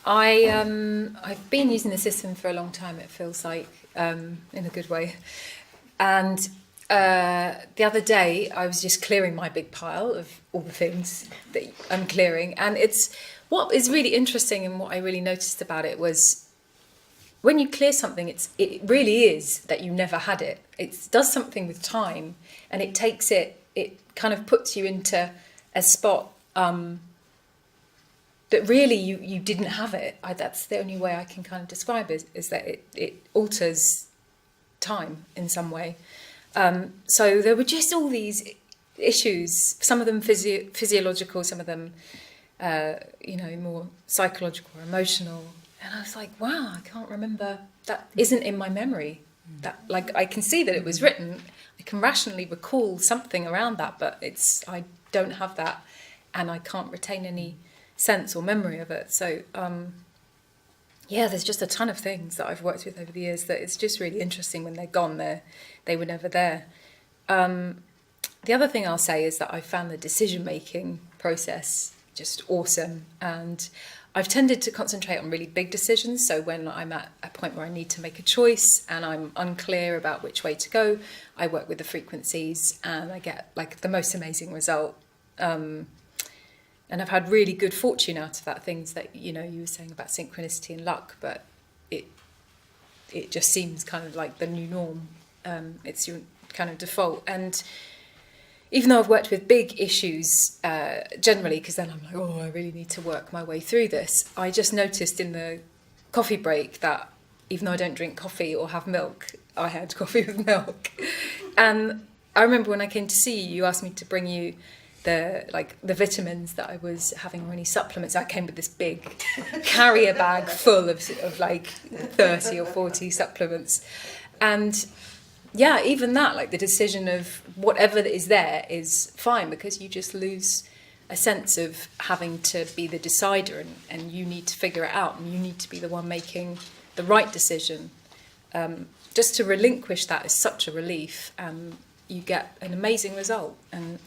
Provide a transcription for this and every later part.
I've been using the system for a long time, it feels like, in a good way. And the other day, I was just clearing my big pile of all the things that I'm clearing. And it's what is really interesting, and what I really noticed about it was when you clear something, it really is that you never had it. It does something with time, and it takes it kind of puts you into a spot that really you didn't have it. That's the only way I can kind of describe it, is that it alters time in some way. So there were just all these issues, some of them physiological, some of them more psychological or emotional. And I was like, wow, I can't remember. That isn't in my memory. That, like, I can see that it was written. I can rationally recall something around that, but I don't have that, and I can't retain any sense or memory of it. So, there's just a ton of things that I've worked with over the years that it's just really interesting when they're gone. They were never there. The other thing I'll say is that I found the decision-making process just awesome, and I've tended to concentrate on really big decisions. So when I'm at a point where I need to make a choice and I'm unclear about which way to go, I work with the frequencies and I get like the most amazing result. And I've had really good fortune out of that. Things that, you were saying about synchronicity and luck, but it just seems kind of like the new norm. It's your kind of default. And even though I've worked with big issues generally, because then I'm like, oh, I really need to work my way through this, I just noticed in the coffee break that even though I don't drink coffee or have milk, I had coffee with milk. And I remember when I came to see you, you asked me to bring you the vitamins that I was having, or any supplements. I came with this big carrier bag full of like 30 or 40 supplements. And yeah, even that, like the decision of whatever is there is fine, because you just lose a sense of having to be the decider, and you need to figure it out, and you need to be the one making the right decision. Just to relinquish that is such a relief, and you get an amazing result. And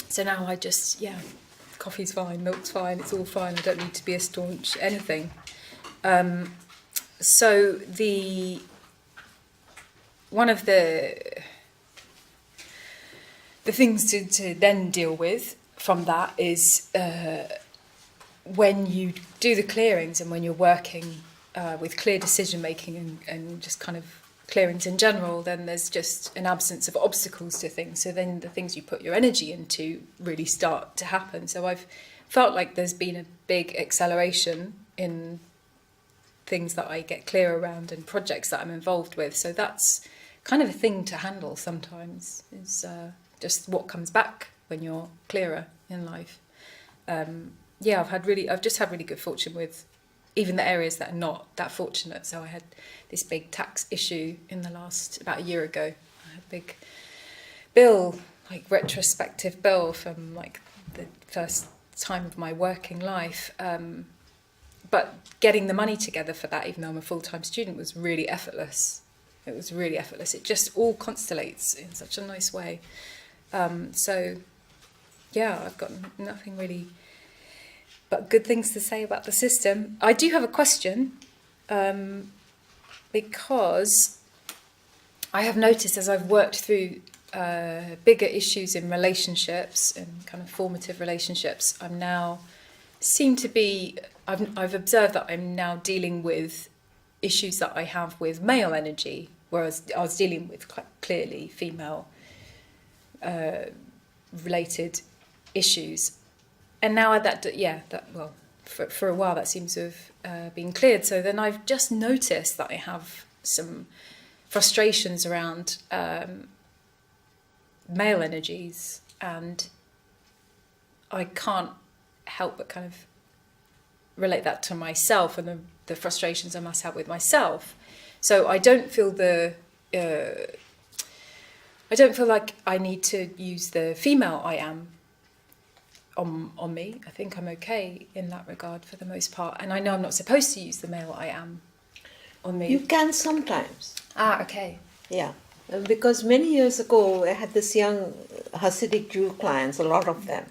so now I just, coffee's fine, milk's fine, it's all fine. I don't need to be a staunch anything. So one of the things to then deal with from that is when you do the clearings and when you're working with clear decision making and just kind of clearings in general, then there's just an absence of obstacles to things. So then the things you put your energy into really start to happen. So I've felt like there's been a big acceleration in things that I get clear around and projects that I'm involved with. So that's kind of a thing to handle sometimes, is just what comes back when you're clearer in life. I've just had really good fortune with even the areas that are not that fortunate. So I had this big tax issue about a year ago. I had a big bill, like retrospective bill from like the first time of my working life. But getting the money together for that, even though I'm a full-time student, was really effortless. It was really effortless. It just all constellates in such a nice way. I've got nothing really but good things to say about the system. I do have a question, because I have noticed as I've worked through bigger issues in relationships and kind of formative relationships, I've observed that I'm now dealing with issues that I have with male energy, whereas I was dealing with quite clearly female related issues. And now for a while that seems to have been cleared. So then I've just noticed that I have some frustrations around male energies, and I can't help but kind of relate that to myself and the frustrations I must have with myself. So I don't feel like I need to use the female I am on me. I think I'm okay in that regard for the most part. And I know I'm not supposed to use the male I am on me. You can sometimes. Okay. Yeah. Because many years ago, I had this young Hasidic Jew clients, a lot of them.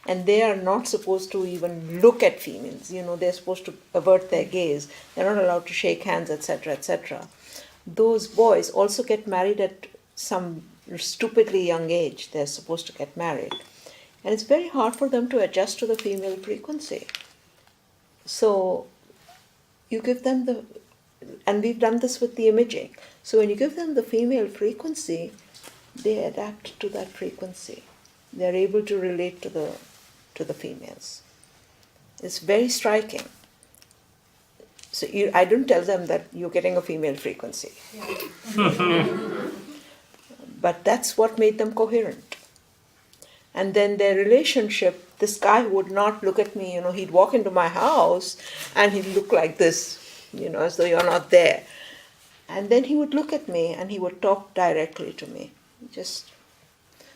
and they are not supposed to even look at females. You know, they're supposed to avert their gaze. They're not allowed to shake hands, etc., etc. Those boys also get married at some stupidly young age. They're supposed to get married. And it's very hard for them to adjust to the female frequency. So you give them the, and we've done this with the imaging. So when you give them the female frequency, they adapt to that frequency. They're able to relate to the females. It's very striking. So I don't tell them that you're getting a female frequency. Yeah. But that's what made them coherent. And then their relationship, this guy would not look at me, you know, he'd walk into my house and he'd look like this, you know, as though you're not there. And then he would look at me and he would talk directly to me.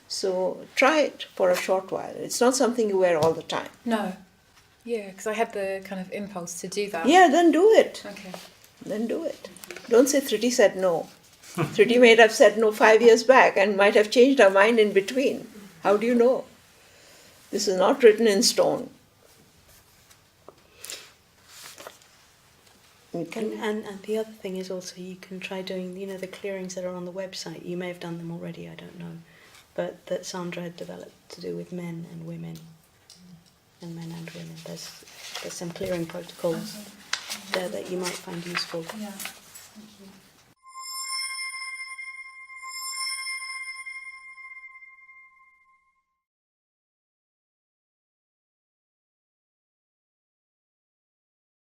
So try it for a short while. It's not something you wear all the time. No. Yeah, because I had the kind of impulse to do that. Yeah, then do it. Okay. Then do it. Don't say Thrity said no. Thrity may have said no 5 years back and might have changed her mind in between. How do you know? This is not written in stone. And the other thing is also you can try doing, you know, the clearings that are on the website. You may have done them already, I don't know. But that Sandra had developed to do with men and women. And men and women. There's some clearing protocols there that you might find useful. Yeah. Thank you.